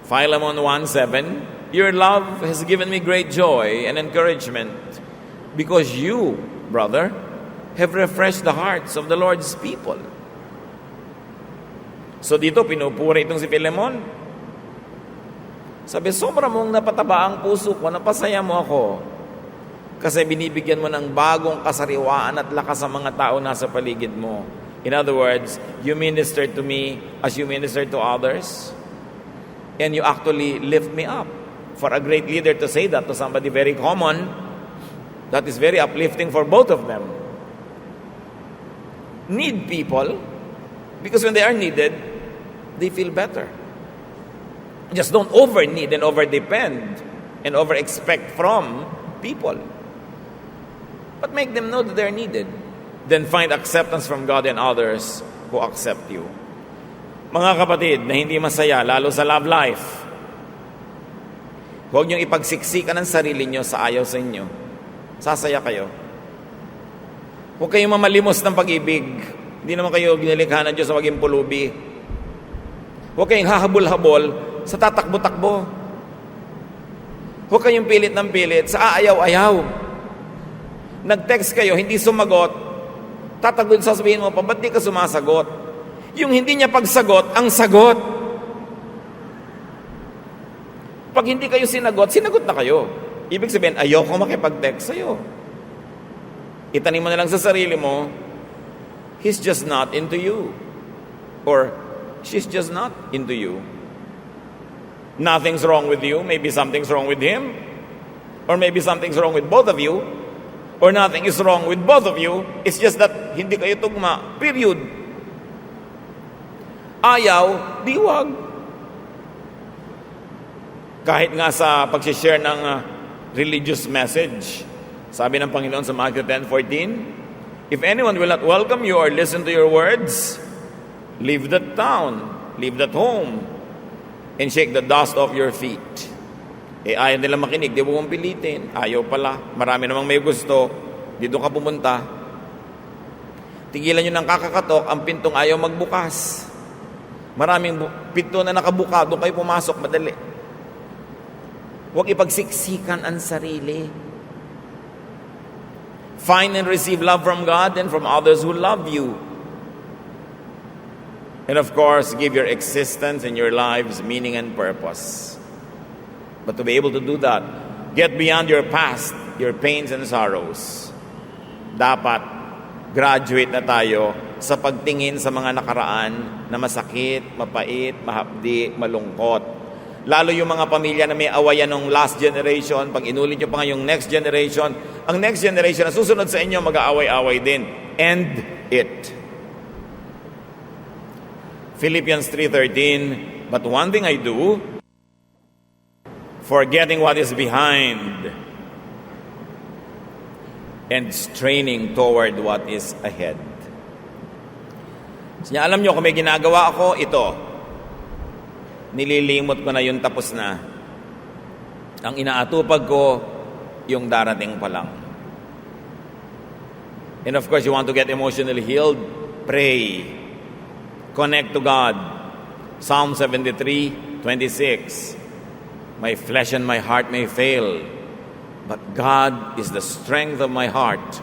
Philemon 1:7, your love has given me great joy and encouragement because you, brother, have refreshed the hearts of the Lord's people. So dito, pinupuri itong si Philemon. Sabi, sobra mong napataba ang puso ko, napasaya mo ako. Kasi binibigyan mo ng bagong kasariwaan at lakas sa mga tao nasa paligid mo. In other words, you minister to me as you minister to others. And you actually lift me up. For a great leader to say that to somebody very common, that is very uplifting for both of them. Need people, because when they are needed, they feel better. Just don't over-need and over-depend and over-expect from people. But make them know that they're needed. Then find acceptance from God and others who accept you. Mga kapatid na hindi masaya, lalo sa love life, huwag niyong ipagsiksikan ang sarili niyo sa ayaw sa inyo. Sasaya kayo. Huwag kayong mamalimos ng pag-ibig. Hindi naman kayo ginilikha ng Diyos sa maging pulubi. Huwag kayong hahabol-habol sa tatakbo-takbo. Huwag kayong pilit ng pilit sa aayaw-ayaw. Nag-text kayo, hindi sumagot, tatagod sasabihin mo pa, ba't di ka sumasagot? Yung hindi niya pagsagot, ang sagot. Pag hindi kayo sinagot, sinagot na kayo. Ibig sabihin, ayoko makipag-text sa'yo. Itanim mo na lang sa sarili mo, he's just not into you. Or, she's just not into you. Nothing's wrong with you. Maybe something's wrong with him. Or maybe something's wrong with both of you. Or nothing is wrong with both of you. It's just that hindi kayo tugma. Period. Ayaw, diwag. Kahit nga sa pag-share ng religious message, sabi ng Panginoon sa Matthew 10:14, if anyone will not welcome you or listen to your words, leave that town, leave that home, and shake the dust off your feet. Ayaw nila makinig, di mo mong pilitin. Ayaw pala, marami namang may gusto, dito ka pumunta. Tigilan nyo ng kakakatok, ang pintong ayaw magbukas. Maraming pinto na nakabuka, doon kayo pumasok, madali. Huwag ipagsiksikan ang sarili. Find and receive love from God and from others who love you. And of course, give your existence and your lives meaning and purpose. But to be able to do that, get beyond your past, your pains and sorrows. Dapat graduate na tayo sa pagtingin sa mga nakaraan na masakit, mapait, mahapdi, malungkot. Lalo yung mga pamilya na may awayan ng last generation, pag inulit nyo pa nga yung next generation, ang next generation na susunod sa inyo, mag-aaway-away din. End it. Philippians 3:13, but one thing I do, forgetting what is behind and straining toward what is ahead. So, alam nyo, kung may ginagawa ako, ito. Nililimot ko na yung tapos na. Ang inaatupag ko, yung darating pa lang. And of course, you want to get emotionally healed? Pray. Connect to God. Psalm 73:26. My flesh and my heart may fail, but God is the strength of my heart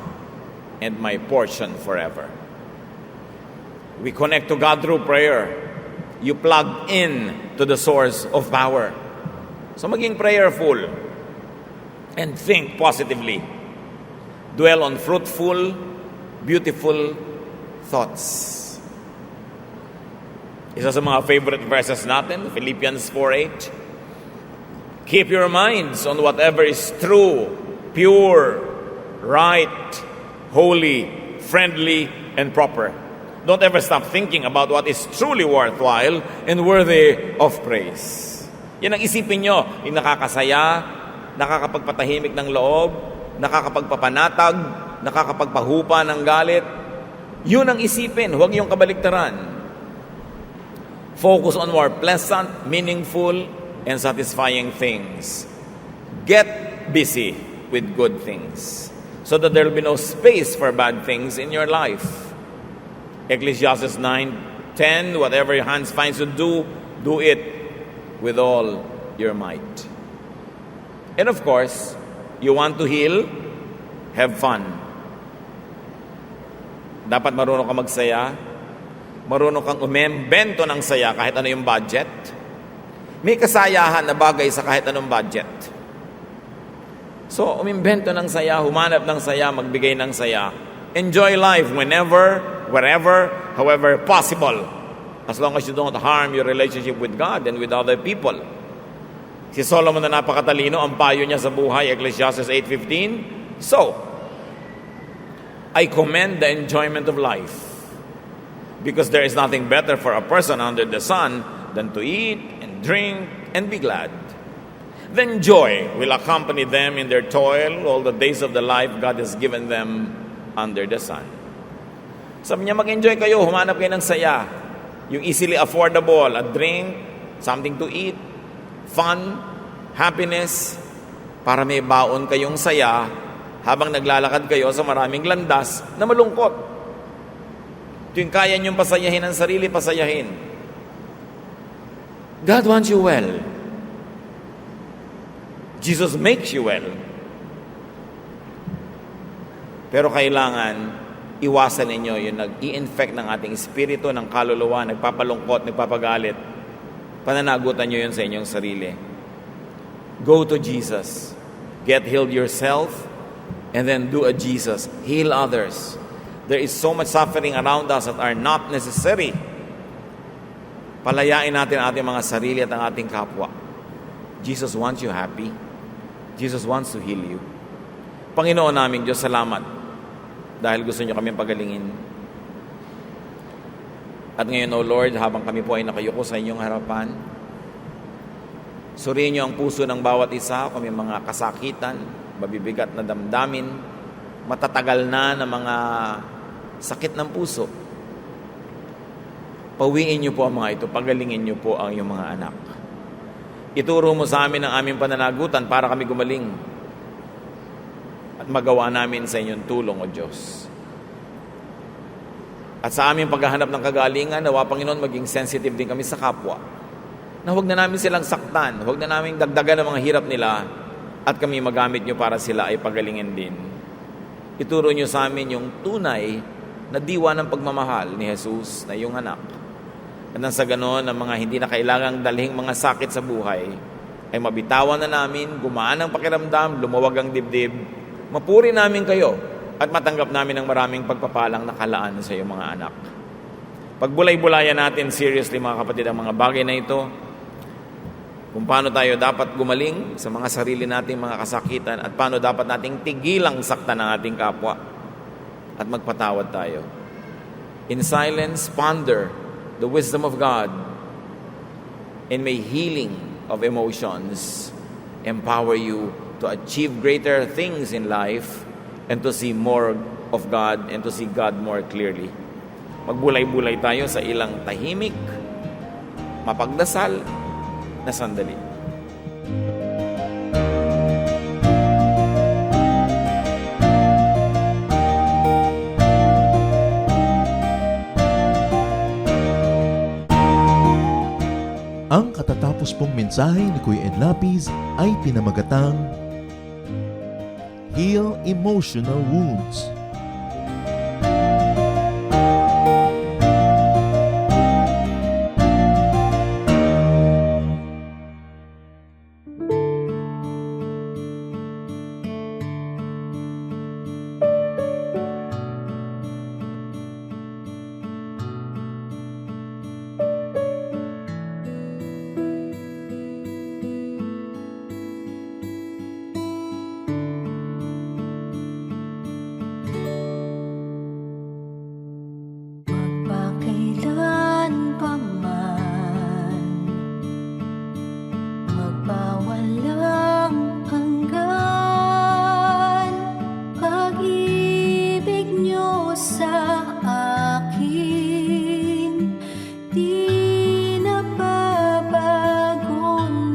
and my portion forever. We connect to God through prayer. You plug in to the source of power. So maging prayerful and think positively. Dwell on fruitful, beautiful thoughts. Isa sa mga favorite verses natin, Philippians 4:8. Keep your minds on whatever is true, pure, right, holy, friendly, and proper. Don't ever stop thinking about what is truly worthwhile and worthy of praise. Yan ang isipin nyo, yung nakakasaya, nakakapagpatahimik ng loob, nakakapagpapanatag, nakakapagpahupa ng galit. Yun ang isipin, huwag yung kabaligtaran. Focus on more pleasant, meaningful, and satisfying things. Get busy with good things so that there will be no space for bad things in your life. Ecclesiastes 9:10, whatever your hands finds to do, do it with all your might. And of course, you want to heal, have fun. Dapat marunong ka magsaya, marunong kang umembento ng saya kahit ano yung budget. May kasayahan na bagay sa kahit anong budget. So, umimbento ng saya, humanap ng saya, magbigay ng saya. Enjoy life whenever, wherever, however possible. As long as you don't harm your relationship with God and with other people. Si Solomon na napakatalino, ang payo niya sa buhay, Ecclesiastes 8:15. So, I commend the enjoyment of life. Because there is nothing better for a person under the sun than to eat and drink and be glad. Then joy will accompany them in their toil all the days of the life God has given them under the sun. Sabi niya, mag-enjoy kayo, humanap kayo ng saya. Yung easily affordable, a drink, something to eat, fun, happiness, para may baon kayong saya habang naglalakad kayo sa maraming landas na malungkot. Ito yung kaya niyong pasayahin ang sarili, pasayahin. God wants you well. Jesus makes you well. Pero kailangan iwasan ninyo yung nag-i-infect ng ating espiritu, ng kaluluwa, nagpapalungkot, nagpapagalit. Pananagutan nyo yun sa inyong sarili. Go to Jesus. Get healed yourself, and then do a Jesus. Heal others. There is so much suffering around us that are not necessary. Palayain natin ang ating mga sarili at ang ating kapwa. Jesus wants you happy. Jesus wants to heal you. Panginoon namin Diyos, salamat dahil gusto niyo kami pagalingin. At ngayon, O Lord, habang kami po ay nakayuko sa inyong harapan, suriin niyo ang puso ng bawat isa, kung may mga kasakitan, mabibigat na damdamin, matatagal na ng mga sakit ng puso. Pawiin niyo po ang mga ito, pagalingin niyo po ang iyong mga anak. Ituro mo sa amin ang aming pananagutan para kami gumaling at magawa namin sa inyong tulong, O Diyos. At sa aming paghahanap ng kagalingan, nawa Panginoon, maging sensitive din kami sa kapwa. Na huwag na namin silang saktan, huwag na namin dagdagan ang mga hirap nila at kami magamit nyo para sila ay pagalingin din. Ituro niyo sa amin yung tunay na diwa ng pagmamahal ni Jesus na iyong anak. At nang sa ganon, ang mga hindi na kailangang dalhing mga sakit sa buhay ay mabitawan na namin, gumaan ang pakiramdam, lumuwag ang dibdib, mapuri namin kayo at matanggap namin ang maraming pagpapalang nakalaan sa iyong mga anak. Pagbulay-bulayan natin seriously mga kapatid ang mga bagay na ito, kung paano tayo dapat gumaling sa mga sarili nating mga kasakitan at paano dapat nating tigilang saktan ng ating kapwa at magpatawad tayo. In silence, ponder the wisdom of God, and may healing of emotions empower you to achieve greater things in life and to see more of God and to see God more clearly. Magbulay-bulay tayo sa ilang tahimik, mapagdasal na sandali. Ang katatapos pong mensahe ni Kuya Ed Lapis ay pinamagatang Heal Emotional Wounds. Magpakailan pa man, magpawalang hanggan, pag-ibig niyo sa akin, di nababago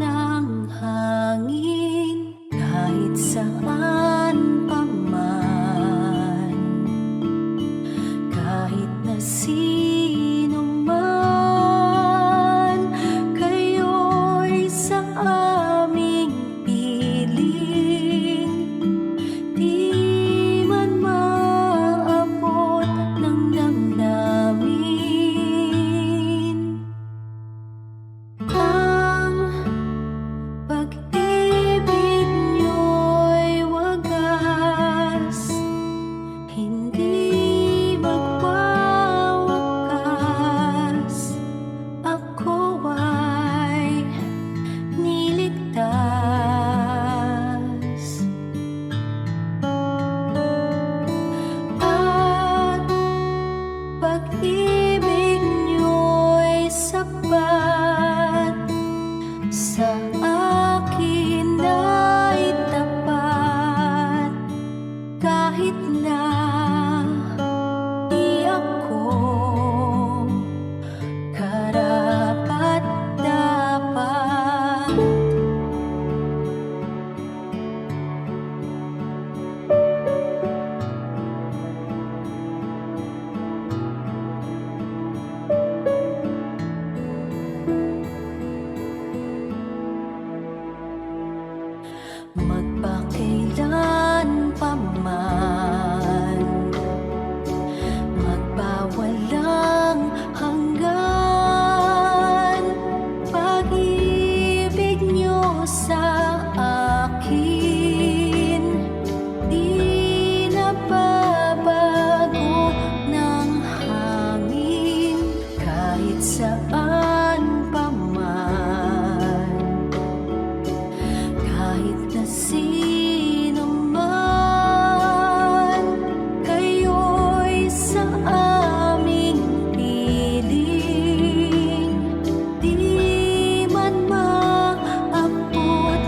ng hangin, kahit saan pa man, kahit na sino man, kayo'y sa aming piling, di man maabot ng damdamin. Ang pag-ibig niyo'y wagas, hindi magwawakas. Ako ay niligtas. At pag-ibig niyo'y sapat, sa akin ay tapat, kahit na di ako karapat-dapat. Magpakailan pa man, magpawalang hanggan, pag-ibig niyo sa akin, di nababago ng hangin, kahit saan pa man, kahit na sino man, kayo'y sa aming piling, di man maabot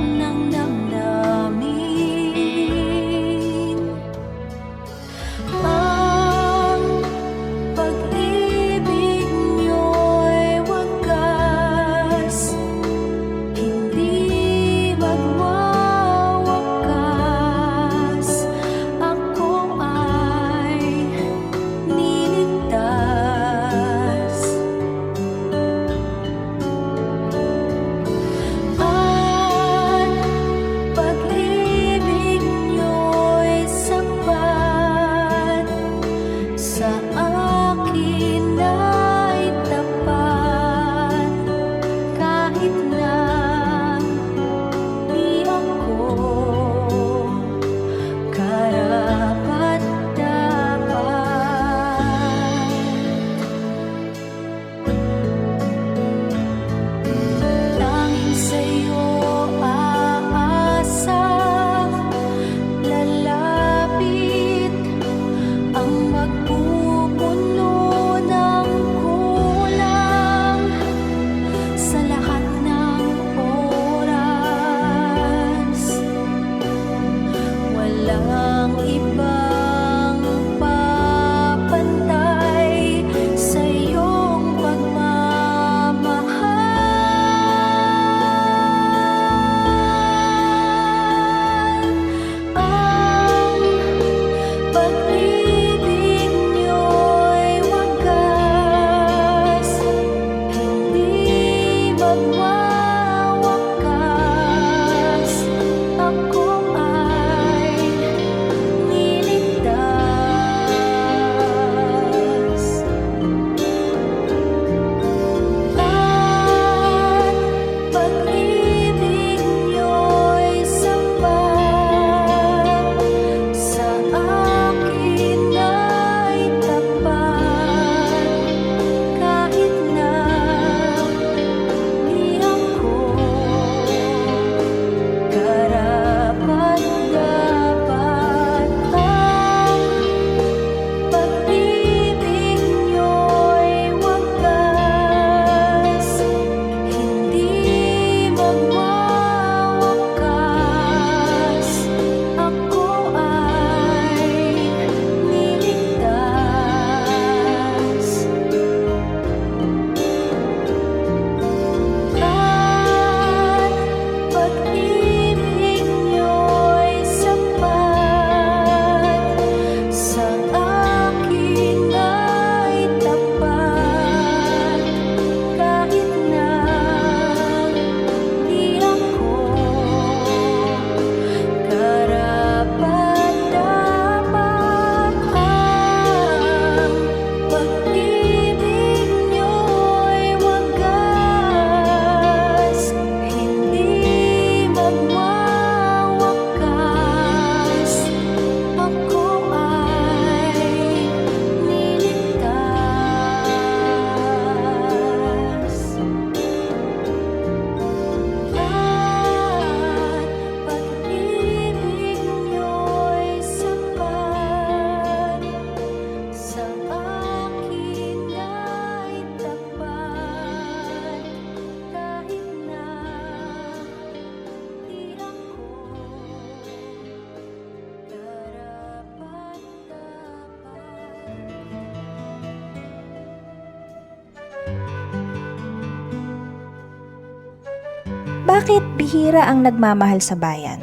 Bakit bihira ang nagmamahal sa bayan?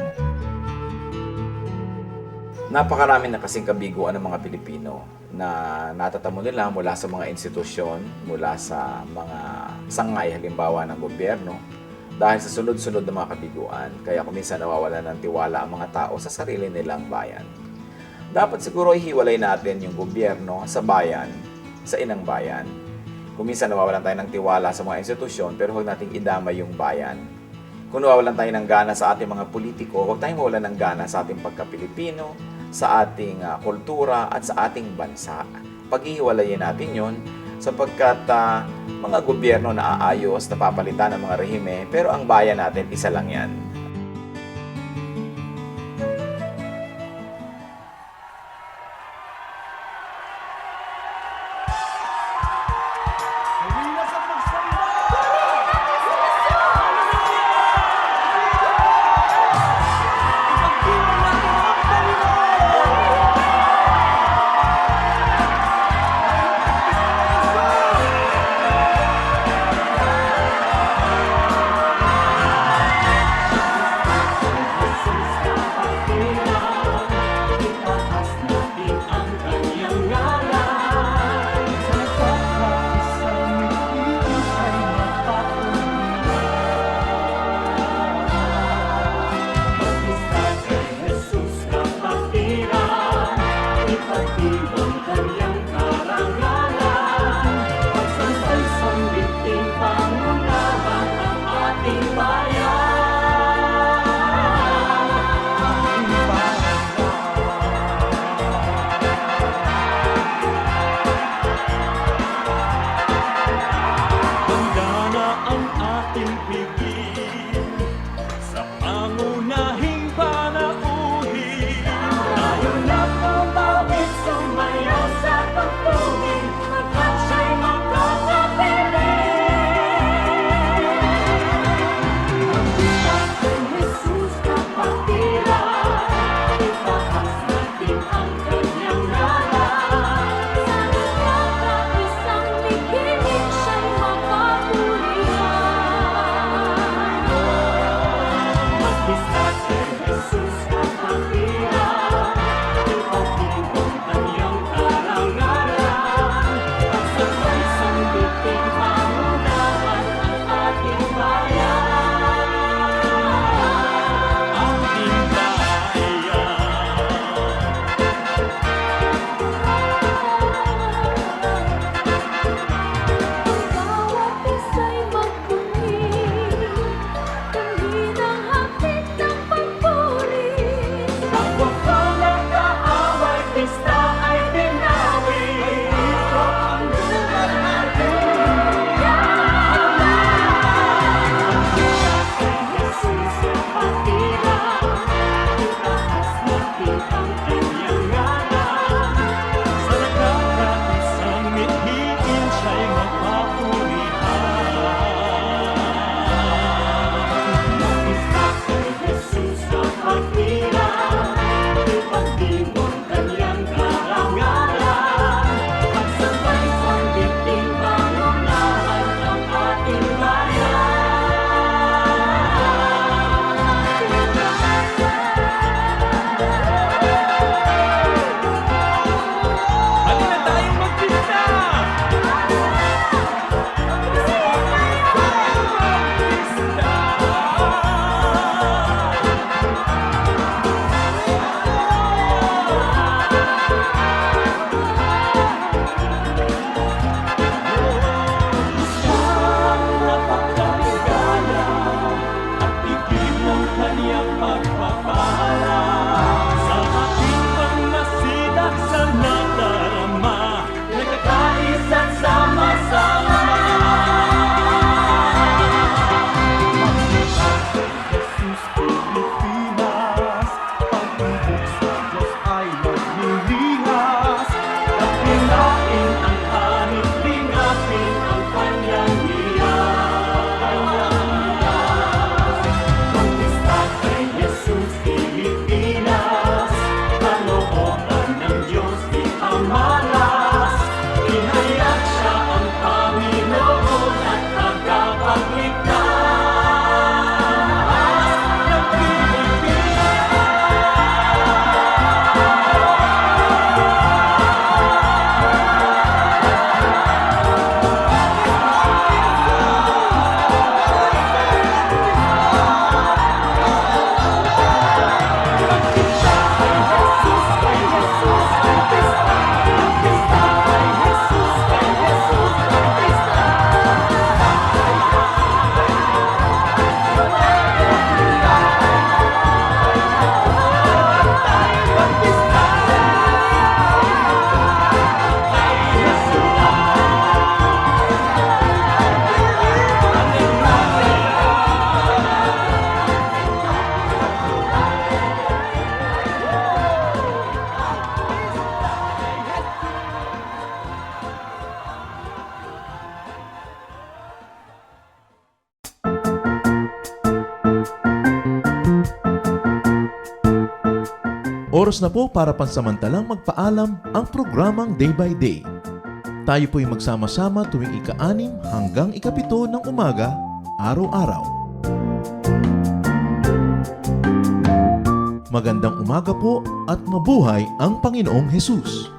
Napakarami na kasing kabiguan ng mga Pilipino na natatamo nila mula sa mga institusyon, mula sa mga sangay halimbawa ng gobyerno, dahil sa sunod-sunod na mga kabiguan. Kaya kuminsan nawawala ng tiwala ang mga tao sa sarili nilang bayan. Dapat siguro ihiwalay natin yung gobyerno sa bayan, sa inang bayan. Kuminsan nawawalan tayo ng tiwala sa mga institusyon pero huwag nating idama yung bayan. Kung nawawalan tayo ng gana sa ating mga politiko, huwag tayong mawalan ng gana sa ating pagka-Pilipino, sa ating kultura at sa ating bansa. Pag-ihiwalayin natin yon sapagkat mga gobyerno na aayos, napapalitan ng mga rehime, pero ang bayan natin, isa lang yan. Oras na po para pansamantalang magpaalam ang programang Day by Day. Tayo po'y magsama-sama tuwing ika-6 hanggang ika-7 ng umaga, araw-araw. Magandang umaga po at mabuhay ang Panginoong Hesus!